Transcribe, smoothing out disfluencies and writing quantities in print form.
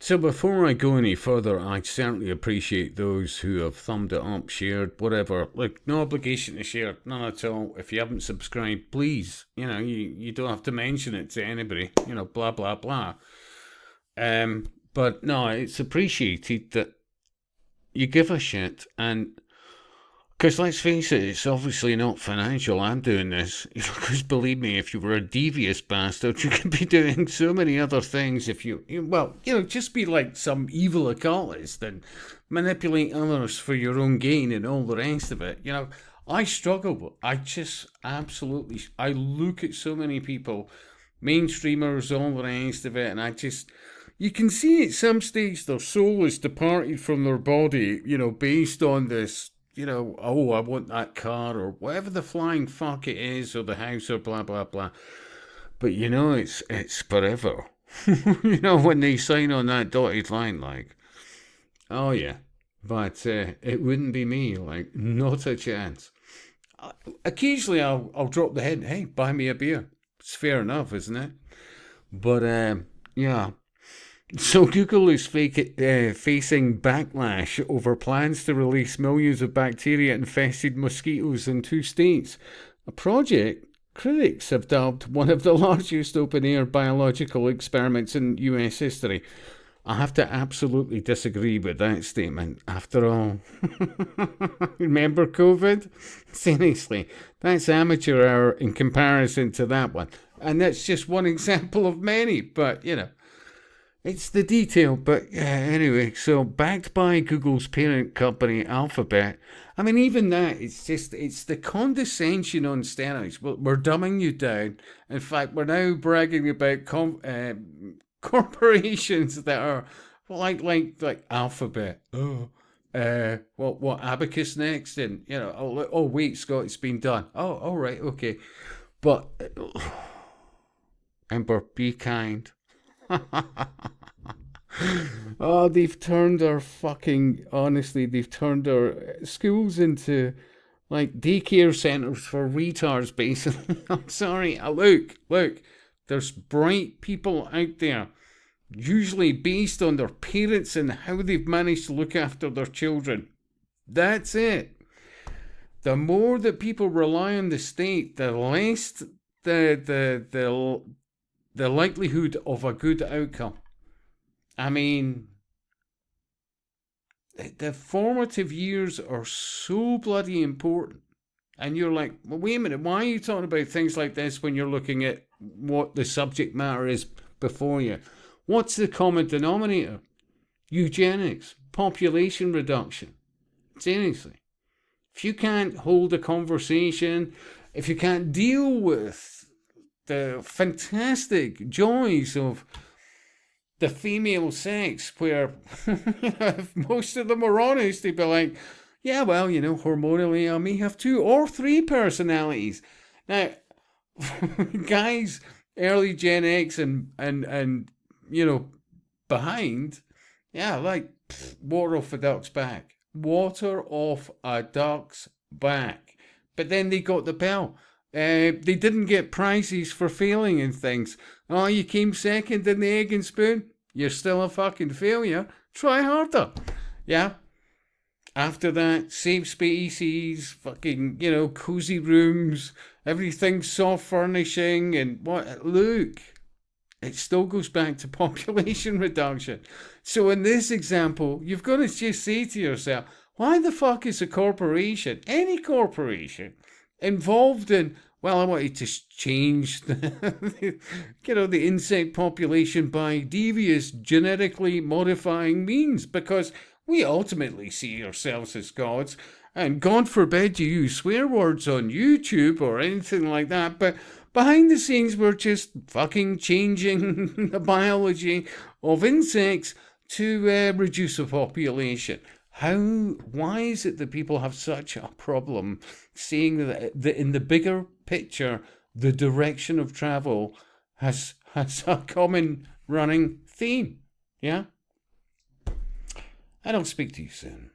So before I go any further, I certainly appreciate those who have thumbed it up, shared, whatever. Look, no obligation to share, none at all. If you haven't subscribed, please, you don't have to mention it to anybody, blah, blah, blah. But no, it's appreciated that you give a shit. And because let's face it, it's obviously not financial. I'm doing this because believe me, if you were a devious bastard, you could be doing so many other things. If just be like some evil occultist and manipulate others for your own gain and all the rest of it. I struggle. I just absolutely. I look at so many people, mainstreamers, all the rest of it, and you can see at some stage their soul is departed from their body. Based on this. Oh, I want that car or whatever the flying fuck it is or the house or blah, blah, blah. But, it's forever. When they sign on that dotted line, like, oh, yeah. But it wouldn't be me, like, not a chance. Occasionally I'll drop the head, hey, buy me a beer. It's fair enough, isn't it? But, yeah. So Google is facing backlash over plans to release millions of bacteria-infested mosquitoes in 2 states, a project critics have dubbed one of the largest open-air biological experiments in US history. I have to absolutely disagree with that statement. After all, remember COVID? Seriously, that's amateur hour in comparison to that one. And that's just one example of many, but, it's the detail, but anyway, so backed by Google's parent company, Alphabet. I mean, even that, it's the condescension on steroids. We're dumbing you down. In fact, we're now bragging about corporations that are like Alphabet. Oh, what Abacus next? And, oh, wait, Scott, it's been done. Oh, all right, okay. But, Ember, be kind. Oh, they've turned our schools into like daycare centers for retards, basically. I'm sorry. Look, there's bright people out there, usually based on their parents and how they've managed to look after their children. That's it. The more that people rely on the state, the less the likelihood of a good outcome. I mean, the formative years are so bloody important. And you're like, well, wait a minute, why are you talking about things like this when you're looking at what the subject matter is before you? What's the common denominator? Eugenics, population reduction. Seriously. If you can't hold a conversation, if you can't deal with the fantastic joys of the female sex, where if most of them are honest, they'd be like, yeah, well, hormonally I may have 2 or 3 personalities. Now, guys, early Gen X and behind, yeah, like, water off a duck's back. Water off a duck's back. But then they got the bell. They didn't get prizes for failing in things. Oh, you came second in the egg and spoon? You're still a fucking failure. Try harder. Yeah? After that, safe spaces, fucking, cozy rooms, everything soft furnishing and what? Look, it still goes back to population reduction. So in this example, you've got to just say to yourself, why the fuck is a corporation, any corporation, involved in, well, I wanted to change the insect population by devious genetically modifying means, because we ultimately see ourselves as gods, and God forbid you use swear words on YouTube or anything like that, but behind the scenes we're just fucking changing the biology of insects to reduce the population. Why is it that people have such a problem seeing that in the bigger picture, the direction of travel has a common running theme? Yeah? And I'll speak to you soon.